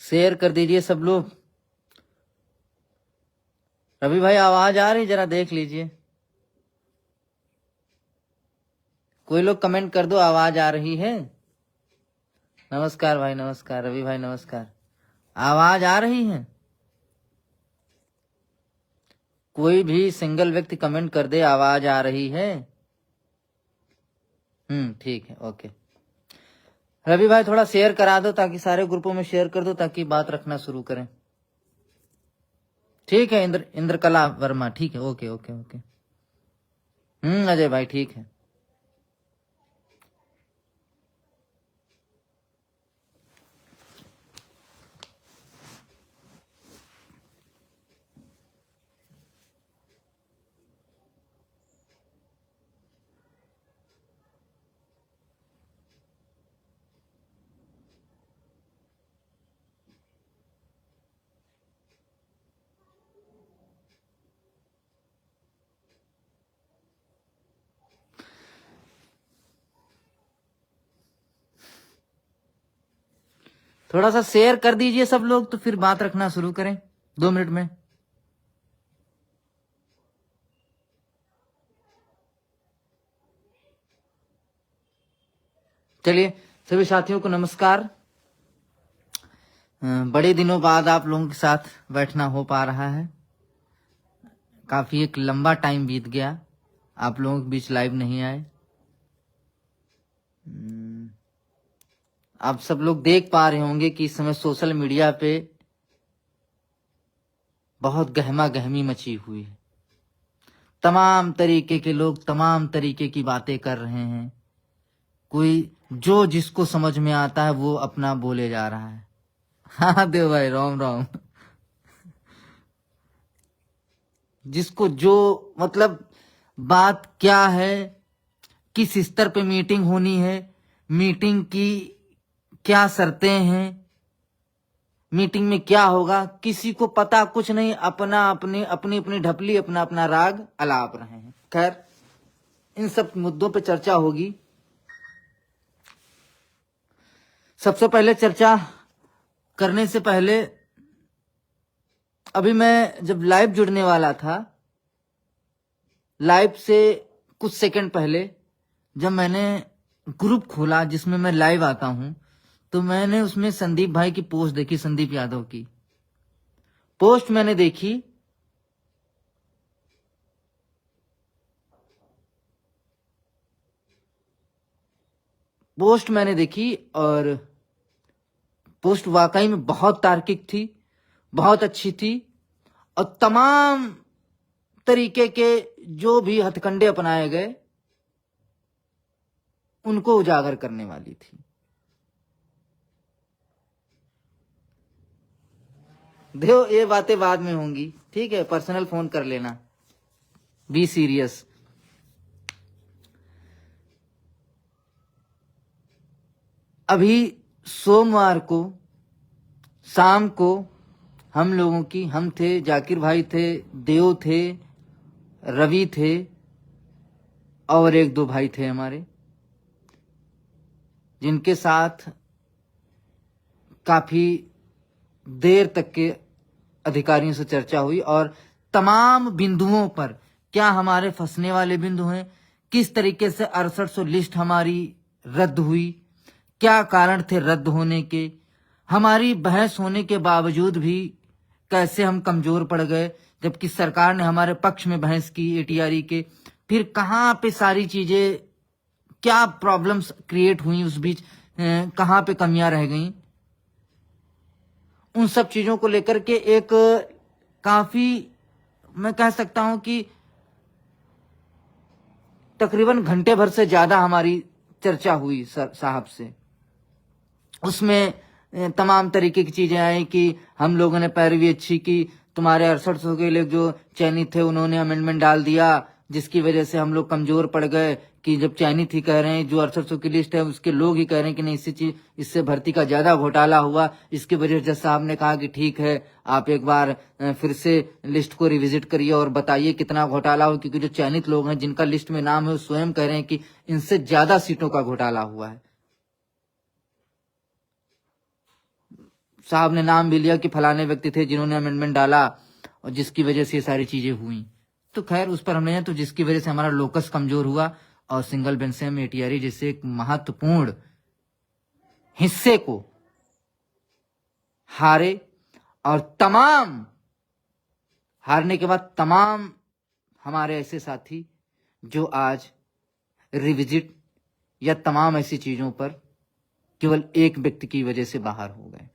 Share कर दीजिए सब लोग। रवि भाई आवाज आ रही, जरा देख लीजिए। कोई लोग कमेंट कर दो, आवाज आ रही है। नमस्कार भाई, नमस्कार रवि भाई, नमस्कार। आवाज आ रही है? कोई भी सिंगल व्यक्ति कमेंट कर दे, आवाज आ रही है। ठीक है, ओके। रवि भाई थोड़ा शेयर करा दो, ताकि सारे ग्रुपों में शेयर कर दो, ताकि बात रखना शुरू करें। ठीक है इंद्रकला वर्मा, ठीक है, ओके ओके ओके। अजय भाई ठीक है। थोड़ा सा शेयर कर दीजिए सब लोग, तो फिर बात रखना शुरू करें 2 मिनट में। चलिए सभी साथियों को नमस्कार। बड़े दिनों बाद आप लोगों के साथ बैठना हो पा रहा है। काफी एक लंबा टाइम बीत गया, आप लोगों के बीच लाइव नहीं आए। आप सब लोग देख पा रहे होंगे कि इस समय सोशल मीडिया पे बहुत गहमा गहमी मची हुई है। तमाम तरीके के लोग तमाम तरीके की बातें कर रहे हैं। कोई जो जिसको समझ में आता है वो अपना बोले जा रहा है। हाँ देव भाई, राम राम। जिसको जो मतलब बात क्या है, किस स्तर पे मीटिंग होनी है, मीटिंग की क्या शर्तें हैं, मीटिंग में क्या होगा, किसी को पता कुछ नहीं। अपना अपनी अपनी अपनी ढपली, अपना अपना राग अलाप रहे हैं। खैर, इन सब मुद्दों पे चर्चा होगी। सबसे पहले चर्चा करने से पहले, अभी मैं जब लाइव जुड़ने वाला था, लाइव से कुछ सेकंड पहले जब मैंने ग्रुप खोला जिसमें मैं लाइव आता हूं, तो मैंने उसमें संदीप भाई की पोस्ट देखी, संदीप यादव की पोस्ट मैंने देखी। और पोस्ट वाकई में बहुत तार्किक थी, बहुत अच्छी थी, और तमाम तरीके के जो भी हथकंडे अपनाए गए उनको उजागर करने वाली थी। देखो ये बातें बाद में होंगी, ठीक है, पर्सनल फोन कर लेना, बी सीरियस। अभी सोमवार को शाम को हम लोगों की, हम थे, जाकिर भाई थे, देव थे, रवि थे, और 1-2 भाई थे हमारे, जिनके साथ काफी देर तक के अधिकारियों से चर्चा हुई, और तमाम बिंदुओं पर, क्या हमारे फंसने वाले बिंदु हैं, किस तरीके से 6800 लिस्ट हमारी रद्द हुई, क्या कारण थे रद्द होने के, हमारी बहस होने के बावजूद भी कैसे हम कमजोर पड़ गए, जबकि सरकार ने हमारे पक्ष में बहस की एटीआरई के, फिर कहां पे सारी चीजें, क्या प्रॉब्लम्स क्रिएट हुई उस बीच, कहां पे कमियां रह गई, उन सब चीजों को लेकर के एक काफी, मैं कह सकता हूं कि तकरीबन घंटे भर से ज्यादा हमारी चर्चा हुई साहब से। उसमें तमाम तरीके की चीजें आई कि हम लोगों ने पैरवी अच्छी की, तुम्हारे 6800 के लोग जो चयनित थे उन्होंने अमेंडमेंट डाल दिया, जिसकी वजह से हम लोग कमजोर पड़ गए, कि जब चयनित ही कह रहे हैं, जो 6800 की लिस्ट है उसके लोग ही कह रहे हैं कि नहीं, इससे भर्ती का ज्यादा घोटाला हुआ। इसके वजह से जज साहब ने कहा कि ठीक है, आप एक बार फिर से लिस्ट को रिविजिट करिए और बताइए कितना घोटाला हो, क्योंकि जो चयनित लोग हैं जिनका लिस्ट में नाम है वो स्वयं कह रहे हैं कि इनसे ज्यादा सीटों का घोटाला हुआ है। साहब ने नाम भी लिया कि फलाने व्यक्ति थे जिन्होंने अमेंडमेंट डाला और जिसकी वजह से ये सारी चीजें हुई। तो खैर उस पर हम नहीं, तो जिसकी वजह से हमारा लोकस कमजोर हुआ और सिंगल बेंच से हम एटीआरई जैसे एक महत्वपूर्ण हिस्से को हारे। और तमाम हारने के बाद तमाम हमारे ऐसे साथी जो आज रिविजिट या तमाम ऐसी चीजों पर केवल एक व्यक्ति की वजह से बाहर हो गए,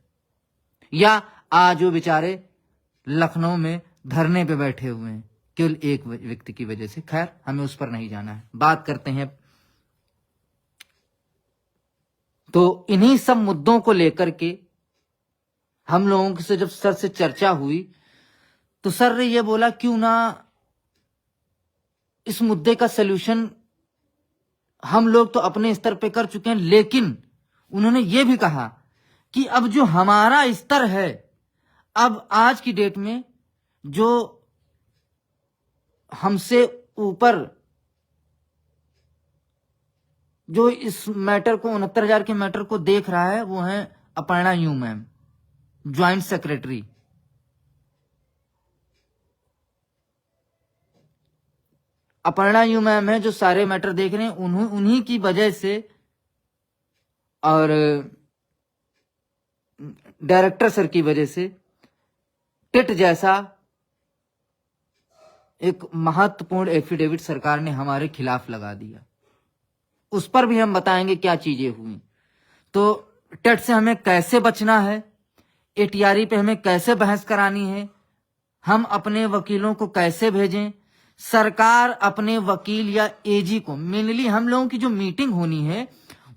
या आज वो बेचारे लखनऊ में धरने पे बैठे हुए हैं केवल एक व्यक्ति की वजह से। खैर हमें उस पर नहीं जाना है, बात करते हैं। तो इन्हीं सब मुद्दों को लेकर के हम लोगों से जब सर से चर्चा हुई तो सर ने ये बोला क्यों ना इस मुद्दे का सलूशन, हम लोग तो अपने स्तर पे कर चुके हैं, लेकिन उन्होंने ये भी कहा कि अब जो हमारा स्तर है, अब आज की डेट में जो हमसे ऊपर जो इस मैटर को 69,000 के मैटर को देख रहा है वो है Aparna you ma'am, joint secretary. Aparna you ma'am है जो सारे मैटर देख रहे हैं, उन्हीं की वजह से और डायरेक्टर सर की वजह से टेट जैसा एक महत्वपूर्ण एफिडेविट सरकार ने हमारे खिलाफ लगा दिया। उस पर भी हम बताएंगे क्या चीजें हुई। तो टेट से हमें कैसे बचना है, एटीआरई पे हमें कैसे बहस करानी है, हम अपने वकीलों को कैसे भेजें, सरकार अपने वकील या एजी को, मेनली हम लोगों की जो मीटिंग होनी है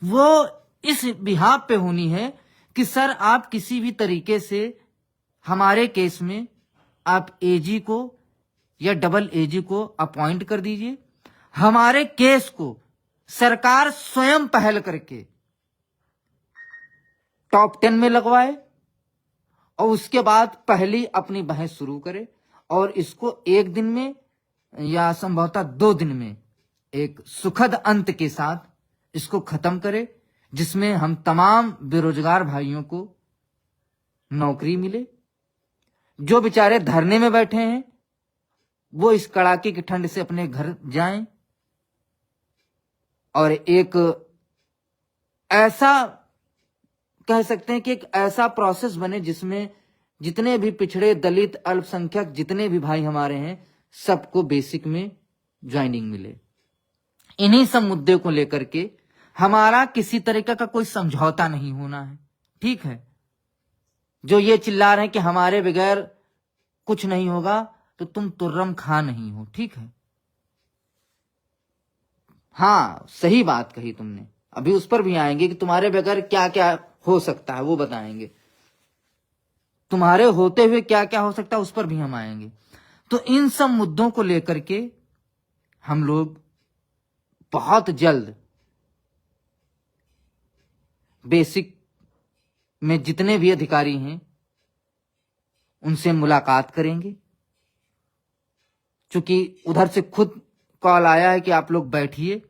वो इस बिहाफ पे होनी है कि सर आप किसी भी तरीके से हमारे केस में आप एजी को या डबल एजी को अपॉइंट कर दीजिए, हमारे केस को सरकार स्वयं पहल करके टॉप 10 में लगवाए और उसके बाद पहली अपनी बहस शुरू करे और इसको एक दिन में या संभवतः 2 दिन में एक सुखद अंत के साथ इसको खत्म करे, जिसमें हम तमाम बेरोजगार भाइयों को नौकरी मिले। जो बेचारे धरने में बैठे हैं वो इस कड़ाके की ठंड से अपने घर जाएं और एक ऐसा कह सकते हैं कि एक ऐसा प्रोसेस बने जिसमें जितने भी पिछड़े, दलित, अल्पसंख्यक जितने भी भाई हमारे हैं सबको बेसिक में ज्वाइनिंग मिले। इन्हीं सब मुद्दे को लेकर के हमारा किसी तरीके का कोई समझौता नहीं होना है, ठीक है। जो ये चिल्ला रहे हैं कि हमारे बगैर कुछ नहीं होगा, तो तुम तुर्रम खां नहीं हो, ठीक है। हाँ सही बात कही तुमने, अभी उस पर भी आएंगे कि तुम्हारे बगैर क्या क्या हो सकता है वो बताएंगे, तुम्हारे होते हुए क्या क्या हो सकता है उस पर भी हम आएंगे। तो इन सब मुद्दों को लेकर के हम लोग बहुत जल्द बेसिक में जितने भी अधिकारी हैं उनसे मुलाकात करेंगे। चूंकि उधर से खुद कॉल आया है कि आप लोग बैठिए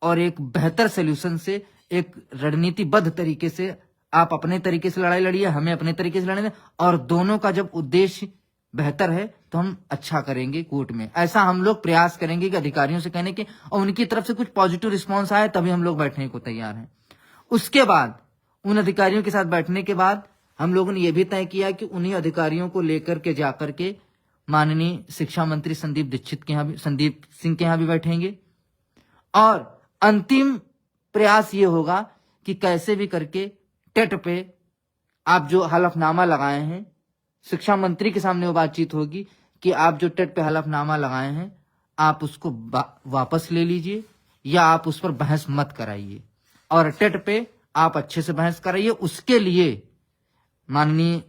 और एक बेहतर सलूशन से, एक रणनीतिबद्ध तरीके से, आप अपने तरीके से लड़ाई लड़िए, हमें अपने तरीके से लड़ने दें, और दोनों का जब उद्देश्य बेहतर है तो हम अच्छा करेंगे कोर्ट में। ऐसा हम लोग प्रयास करेंगे कि अधिकारियों से कहने के और उनकी तरफ से कुछ पॉजिटिव रिस्पॉन्स आए तभी हम लोग बैठने को तैयार हैं। उसके बाद उन अधिकारियों के साथ बैठने के बाद हम लोगों ने यह भी तय किया कि उन्हीं अधिकारियों को लेकर के जाकर के माननीय शिक्षा मंत्री संदीप सिंह के यहाँ भी बैठेंगे और अंतिम प्रयास ये होगा कि कैसे भी करके टेट पे आप जो हलफनामा लगाए हैं, शिक्षा मंत्री के सामने वो बातचीत होगी कि आप जो टेट पे हलफनामा लगाए हैं आप उसको वापस ले लीजिए या आप उस पर बहस मत कराइए और टेट पे आप अच्छे से बहस कराइए। उसके लिए माननीय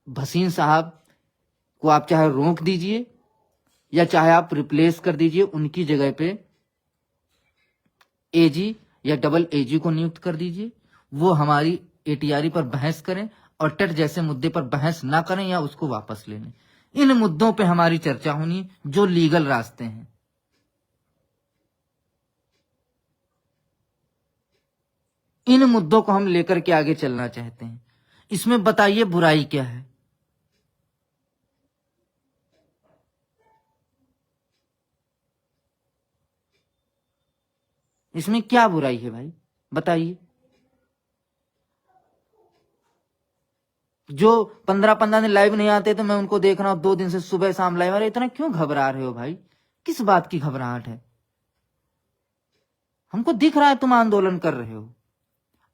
भसीन साहब को आप चाहे रोक दीजिए या चाहे आप रिप्लेस कर दीजिए, उनकी जगह पे एजी या डबल एजी को नियुक्त कर दीजिए, वो हमारी एटीआरई पर बहस करें और टेट जैसे मुद्दे पर बहस ना करें या उसको वापस ले लें। इन मुद्दों पे हमारी चर्चा होनी, जो लीगल रास्ते हैं। इन मुद्दों को हम लेकर के आगे चलना चाहते हैं। इसमें बताइए बुराई क्या है? इसमें क्या बुराई है भाई, बताइए। जो 15 दिन लाइव नहीं आते तो मैं उनको देख रहा हूं 2 दिन से सुबह शाम लाइव आ रहे। इतना क्यों घबरा रहे हो भाई? किस बात की घबराहट है? हमको दिख रहा है तुम आंदोलन कर रहे हो।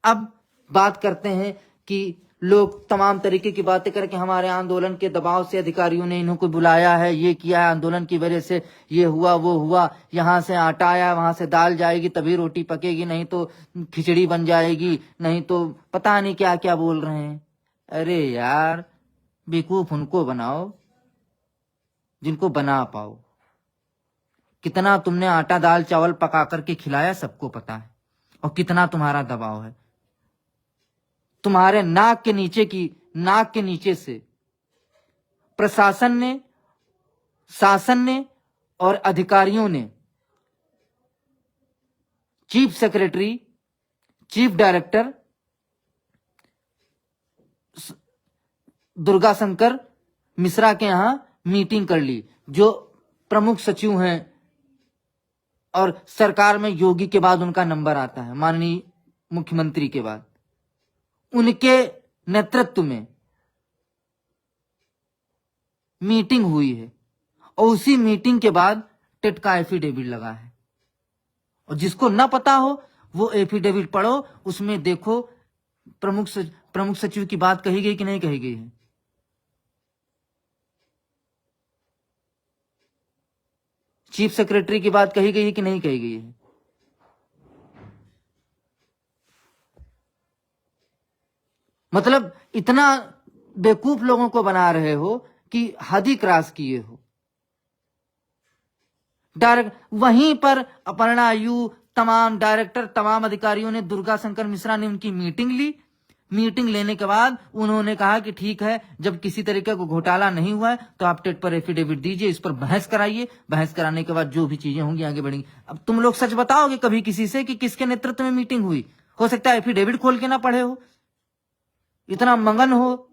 अब बात करते हैं कि लोग तमाम तरीके की बातें करके हमारे आंदोलन के दबाव से अधिकारियों ने इनको बुलाया है, ये किया है, आंदोलन की वजह से ये हुआ वो हुआ, यहां से आटा आया वहां से दाल जाएगी तभी रोटी पकेगी, नहीं तो खिचड़ी बन जाएगी, नहीं तो पता नहीं क्या क्या बोल रहे हैं। अरे यार, बेवकूफ उनको बनाओ जिनको बना पाओ। कितना तुमने आटा दाल चावल पका करके खिलाया सबको पता है, और कितना तुम्हारा दबाव है। तुम्हारे नाक के नीचे से प्रशासन ने, शासन ने और अधिकारियों ने chief secretary, chief director Durgashankar Mishra के यहां मीटिंग कर ली, जो प्रमुख सचिव हैं, और सरकार में योगी के बाद उनका नंबर आता है, माननीय मुख्यमंत्री के बाद। उनके नेतृत्व में मीटिंग हुई है, और उसी मीटिंग के बाद टेट का एफिडेविट लगा है। और जिसको ना पता हो वो एफिडेविट पढ़ो, उसमें देखो प्रमुख सचिव की बात कही गई कि नहीं कही गई है। चीफ सेक्रेटरी की बात कही गई है कि नहीं कही गई है। मतलब इतना बेवकूफ लोगों को बना रहे हो कि हद ही क्रॉस किए हो। डायरेक्ट वहीं पर अपर्णा यू, तमाम डायरेक्टर, तमाम अधिकारियों ने, दुर्गाशंकर मिश्रा ने उनकी मीटिंग ली। मीटिंग लेने के बाद उन्होंने कहा कि ठीक है, जब किसी तरीके को घोटाला नहीं हुआ है तो आप टेट पर एफिडेविट दीजिए, इस पर बहस कराइए, बहस कराने के बाद जो भी चीजें होंगी आगे बढ़ेंगी। अब तुम लोग सच बताओगे कभी किसी से कि किसके नेतृत्व में मीटिंग हुई? हो सकता है एफिडेविट खोल के ना पढ़े हो, इतना मगन हो।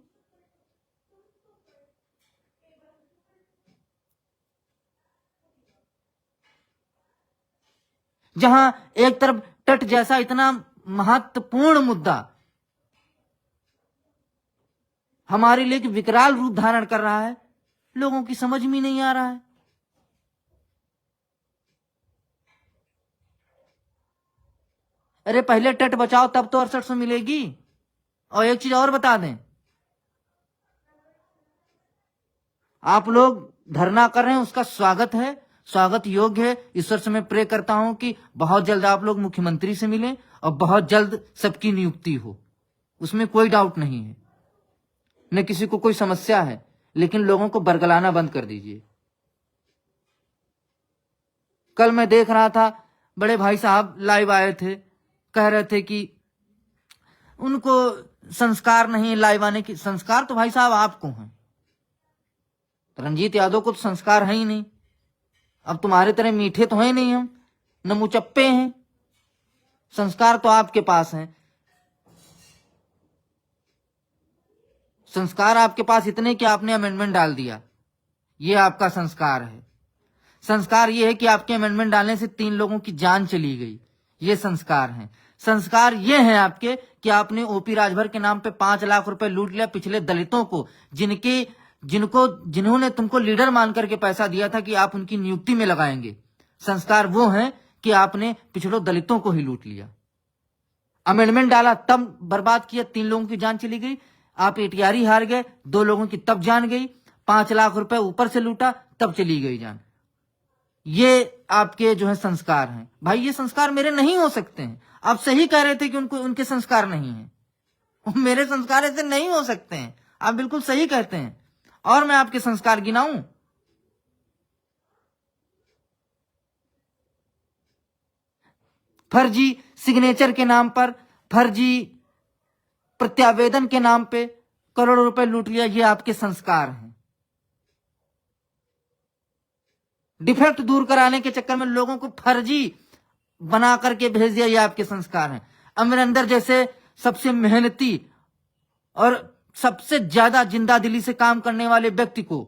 जहां एक तरफ टेट जैसा इतना महत्वपूर्ण मुद्दा हमारे लिए विकराल रूप धारण कर रहा है, लोगों की समझ में नहीं आ रहा है। अरे पहले टेट बचाओ तब तो 6800 मिलेगी। और एक चीज और बता दें, आप लोग धरना कर रहे हैं, उसका स्वागत है, स्वागत योग्य है। ईश्वर से मैं प्रे करता हूं कि बहुत जल्द आप लोग मुख्यमंत्री से मिलें और बहुत जल्द सबकी नियुक्ति हो, उसमें कोई डाउट नहीं है, न किसी को कोई समस्या है। लेकिन लोगों को बरगलाना बंद कर दीजिए। कल मैं देख रहा था, बड़े भाई साहब लाइव आए थे, कह रहे थे कि उनको संस्कार नहीं लाइव आने की। संस्कार तो भाई साहब आपको हैं, रंजीत यादव को तो संस्कार है ही नहीं। अब तुम्हारे तरह मीठे तो है नहीं हम, न मुचप्पे हैं। संस्कार तो आपके पास हैं। संस्कार आपके पास इतने कि आपने अमेंडमेंट डाल दिया, ये आपका संस्कार है। संस्कार ये है कि आपके अमेंडमेंट डालने से 3 लोगों की जान चली गई, ये संस्कार है। संस्कार ये है आपके कि आपने ओपी राजभर के नाम पे 5 लाख रुपए लूट लिया पिछले दलितों को, जिन्होंने तुमको लीडर मान करके पैसा दिया था कि आप उनकी नियुक्ति में लगाएंगे। संस्कार वो है कि आपने पिछड़ों दलितों को ही लूट लिया। अमेंडमेंट डाला तब बर्बाद किया, 3 लोगों की जान चली गई। आप एटीआरई हार गए, 2 लोगों की तब जान गई। 5 लाख रुपए ऊपर से लूटा तब चली गई जान। ये आपके जो है संस्कार हैं। भाई ये संस्कार मेरे नहीं हो सकते हैं। आप सही कह रहे थे कि उनके संस्कार नहीं है। मेरे संस्कार ऐसे नहीं हो सकते हैं, आप बिल्कुल सही कहते हैं। और मैं आपके संस्कार गिनाऊं? फर्जी सिग्नेचर के नाम पर, फर्जी प्रत्यावेदन के नाम पे करोड़ों रुपए लूट लिया, ये आपके संस्कार हैं। डिफेक्ट दूर कराने के चक्कर में लोगों को फर्जी बना करके भेज दिया, ये आपके संस्कार हैं। अमरिंदर जैसे सबसे मेहनती और सबसे ज्यादा जिंदा दिली से काम करने वाले व्यक्ति को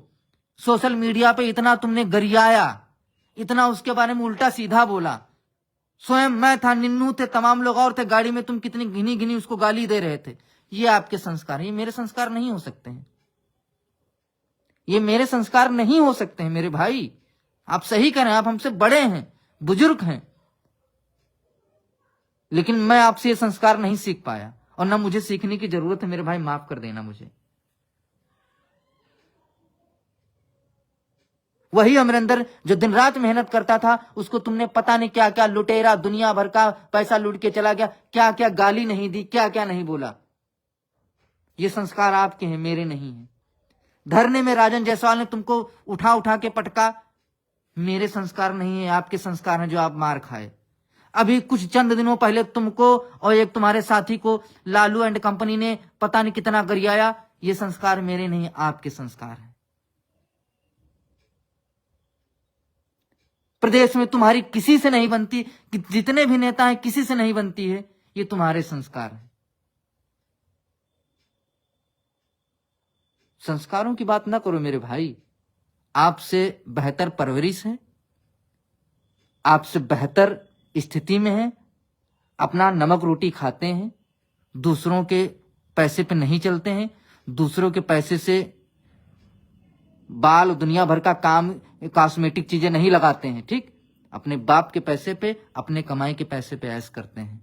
सोशल मीडिया पे इतना तुमने गरियाया, इतना उसके बारे में उल्टा सीधा बोला। स्वयं मैं था, निन्नू थे, तमाम लोग और थे, गाड़ी में तुम कितनी घिनी घिनी उसको गाली दे रहे थे। ये आपके संस्कार हैं, ये मेरे संस्कार नहीं हो सकते हैं, ये मेरे संस्कार नहीं हो सकते हैं मेरे भाई। आप सही कह रहे हैं, आप हमसे बड़े हैं, बुजुर्ग हैं, लेकिन मैं आपसे ये संस्कार नहीं सीख पाया और ना मुझे सीखने की जरूरत है मेरे भाई, माफ कर देना मुझे। वही अमरिंदर जो दिन रात मेहनत करता था, उसको तुमने पता नहीं क्या क्या लुटेरा, दुनिया भर का पैसा लूट के चला गया, क्या क्या गाली नहीं दी, क्या क्या नहीं बोला। ये संस्कार आपके हैं, मेरे नहीं है। धरने में राजन जायसवाल ने तुमको उठा उठा के पटका, मेरे संस्कार नहीं है, आपके संस्कार हैं जो आप मार खाए। अभी कुछ चंद दिनों पहले तुमको और एक तुम्हारे साथी को लालू एंड कंपनी ने पता नहीं कितना गरियाया, ये संस्कार मेरे नहीं, आपके संस्कार हैं। प्रदेश में तुम्हारी किसी से नहीं बनती, जितने भी नेता हैं किसी से नहीं बनती है, ये तुम्हारे संस्कार हैं। संस्कारों की बात ना करो मेरे भाई, आपसे बेहतर परवरिश है, आपसे बेहतर स्थिति में है, अपना नमक रोटी खाते हैं, दूसरों के पैसे पे नहीं चलते हैं, दूसरों के पैसे से बाल दुनिया भर का काम कॉस्मेटिक चीजें नहीं लगाते हैं, ठीक, अपने बाप के पैसे पे, अपने कमाई के पैसे पे ऐश करते हैं।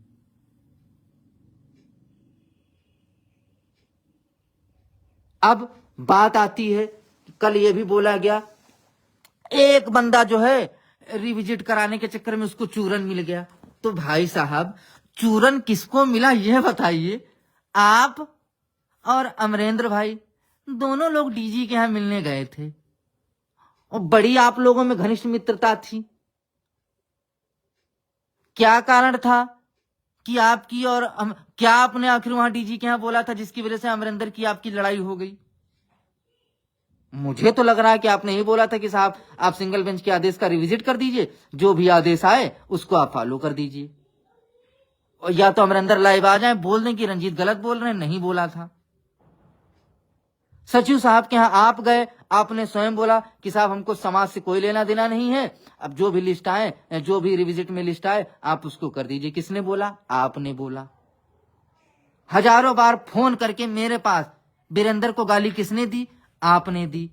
अब बात आती है, कल ये भी बोला गया, एक बंदा जो है रिविजिट कराने के चक्कर में उसको चूरन मिल गया। तो भाई साहब, चूरन किसको मिला यह बताइए। आप और अमरेंद्र भाई दोनों लोग डीजी के यहां मिलने गए थे और बड़ी आप लोगों में घनिष्ठ मित्रता थी। क्या कारण था कि आपकी और क्या आपने आखिर वहां डीजी के यहां बोला था जिसकी वजह से अमरिंदर की आपकी लड़ाई हो गई? मुझे तो लग रहा है कि आपने ही बोला था कि साहब आप सिंगल बेंच के आदेश का रिविजिट कर दीजिए, जो भी आदेश आए उसको आप फॉलो कर दीजिए, और या तो अमरिंदर लाइव आ जाए, बोल दें कि रंजीत गलत बोल रहे हैं, नहीं बोला था। सचिव साहब के यहां आप गए, आपने स्वयं बोला कि साहब हमको समाज से कोई लेना देना नहीं है, अब जो भी लिस्ट आए, जो भी रिविजिट में लिस्ट आए आप उसको कर दीजिए। किसने बोला? आपने बोला। हजारों बार फोन करके मेरे पास वीरेंद्र को गाली किसने दी? आपने दी।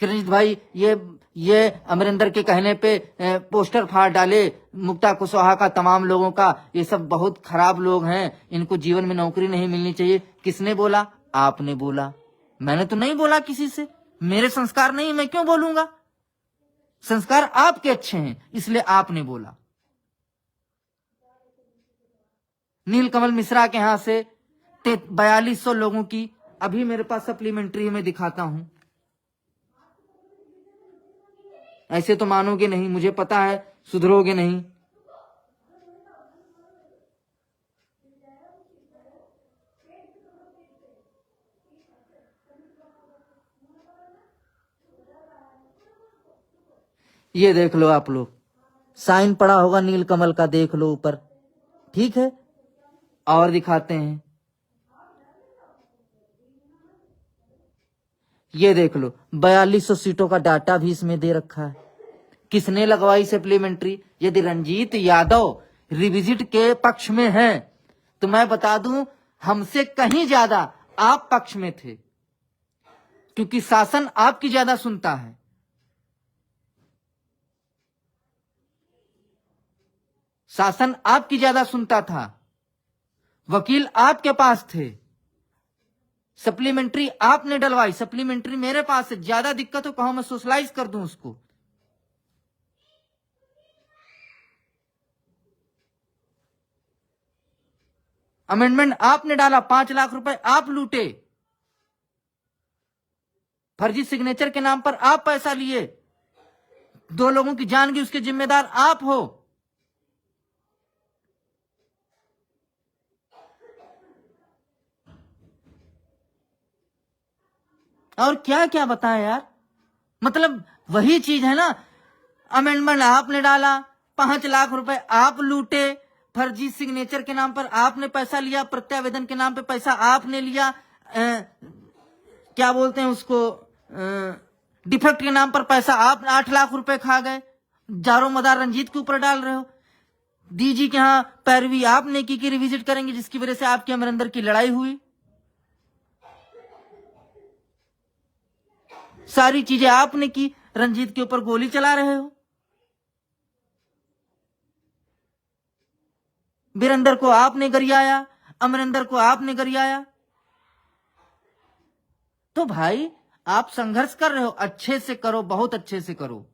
रंजीत भाई ये अमरिंदर के कहने पे पोस्टर फाड़ डाले मुक्ता कुशवाहा का, तमाम लोगों का, ये सब बहुत खराब लोग हैं, इनको जीवन में नौकरी नहीं मिलनी चाहिए। किसने बोला? आपने बोला। मैंने तो नहीं बोला किसी से, मेरे संस्कार नहीं, मैं क्यों बोलूंगा? संस्कार आपके अच्छे हैं इसलिए आपने बोला। नीलकमल मिश्रा के यहां से 4200 लोगों की अभी मेरे पास सप्लीमेंट्री में दिखाता हूं। ऐसे तो मानोगे नहीं, मुझे पता है सुधरोगे नहीं। ये देख लो आप लोग, साइन पड़ा होगा नीलकमल का, देख लो ऊपर, ठीक है। और दिखाते हैं, ये देख लो 4200 सीटों का डाटा भी इसमें दे रखा है। किसने लगवाई सप्लीमेंट्री? यदि रंजीत यादव रिविजिट के पक्ष में हैं तो मैं बता दूं हमसे कहीं ज्यादा आप पक्ष में थे, क्योंकि शासन आपकी ज्यादा सुनता है। शासन आपकी ज्यादा सुनता था, वकील आपके पास थे, सप्लीमेंट्री आपने डलवाई, सप्लीमेंट्री मेरे पास है। ज्यादा दिक्कत हो कहो मैं सोशलाइज कर दूं उसको। अमेंडमेंट आपने डाला, 5 लाख रुपए आप लूटे, फर्जी सिग्नेचर के नाम पर आप पैसा लिए, 2 लोगों की जान गई, उसके जिम्मेदार आप हो। और क्या क्या बताएं यार, मतलब वही चीज है ना, अमेंडमेंट आपने डाला, 5 लाख रुपए आप लूटे, फर्जी सिग्नेचर के नाम पर आपने पैसा लिया, प्रत्यावेदन के नाम पे पैसा आपने लिया, क्या बोलते हैं उसको, डिफेक्ट के नाम पर पैसा आप 8 लाख रुपए खा गए, जारो मदार रंजीत के ऊपर डाल रहे हो। डीजी के यहाँ पैरवी आपने की रिविजिट करेंगे, जिसकी वजह से आपके अमरिंदर की लड़ाई हुई। सारी चीजें आपने की, रंजीत के ऊपर गोली चला रहे हो। वीरेंद्र को आपने गरियाया, अमरिंदर को आपने गरियाया। तो भाई आप संघर्ष कर रहे हो, अच्छे से करो, बहुत अच्छे से करो,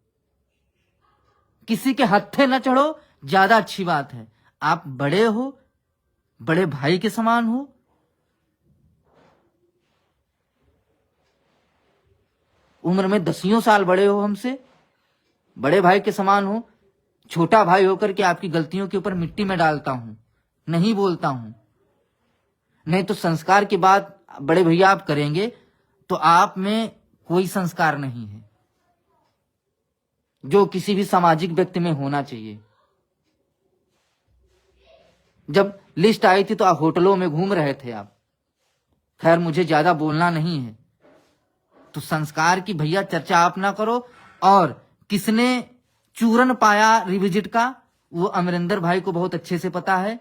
किसी के हत्थे न चढ़ो, ज्यादा अच्छी बात है। आप बड़े हो, बड़े भाई के समान हो, उम्र में 10 साल बड़े हो हमसे, बड़े भाई के समान हो। छोटा भाई होकर के आपकी गलतियों के ऊपर मिट्टी में डालता हूं, नहीं बोलता हूं। नहीं तो संस्कार की बात बड़े भैया आप करेंगे तो आप में कोई संस्कार नहीं है जो किसी भी सामाजिक व्यक्ति में होना चाहिए। जब लिस्ट आई थी तो आप होटलों में घूम रहे थे आप। खैर मुझे ज्यादा बोलना नहीं है, तो संस्कार की भैया चर्चा आप ना करो। और किसने चूरन पाया रिविजिट का, वो अमरिंदर भाई को बहुत अच्छे से पता है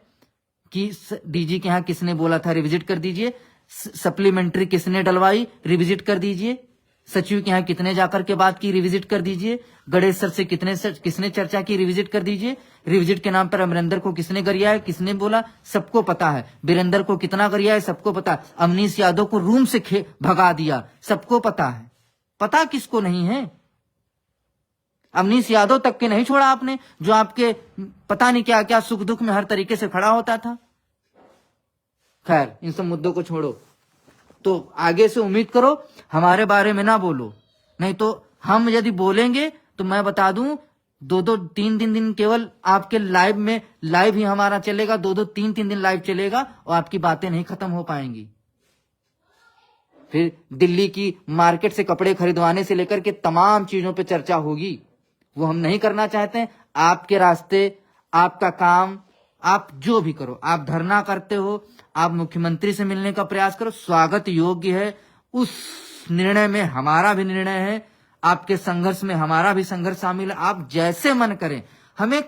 कि डीजी के यहाँ किसने बोला था रिविजिट कर दीजिए, सप्लीमेंट्री किसने डलवाई रिविजिट कर दीजिए, सचिव के यहाँ कितने जाकर के बात की रिविजिट कर दीजिए, गणेश सर से किसने चर्चा की रिविजिट कर दीजिए। रिविजिट के नाम पर अमरिंदर को किसने गरिया है, किसने बोला, सबको पता है। वीरेंद्र को कितना गरिया है, सबको पता है। अमनीश यादव को रूम से भगा दिया, सबको पता है। पता किसको नहीं है? अमनीश यादव तक के नहीं छोड़ा आपने, जो आपके पता नहीं क्या क्या सुख दुख में हर तरीके से खड़ा होता था। खैर इन सब मुद्दों को छोड़ो, तो आगे से उम्मीद करो हमारे बारे में ना बोलो, नहीं तो हम यदि बोलेंगे तो मैं बता दूं 2-2 3-3 दिन केवल आपके लाइव में, लाइव ही हमारा चलेगा, 2-2 3-3 दिन लाइव चलेगा और आपकी बातें नहीं खत्म हो पाएंगी। फिर दिल्ली की मार्केट से कपड़े खरीदवाने से लेकर के तमाम चीजों पे चर्चा होगी, वो हम नहीं करना चाहते हैं। आपके रास्ते, आपका काम, आप जो भी करो, आप धरना करते हो, आप मुख्यमंत्री से मिलने का प्रयास करो, स्वागत योग्य है। उस निर्णय में हमारा भी निर्णय है, आपके संघर्ष में हमारा भी संघर्ष शामिल है। आप जैसे मन करें, हमें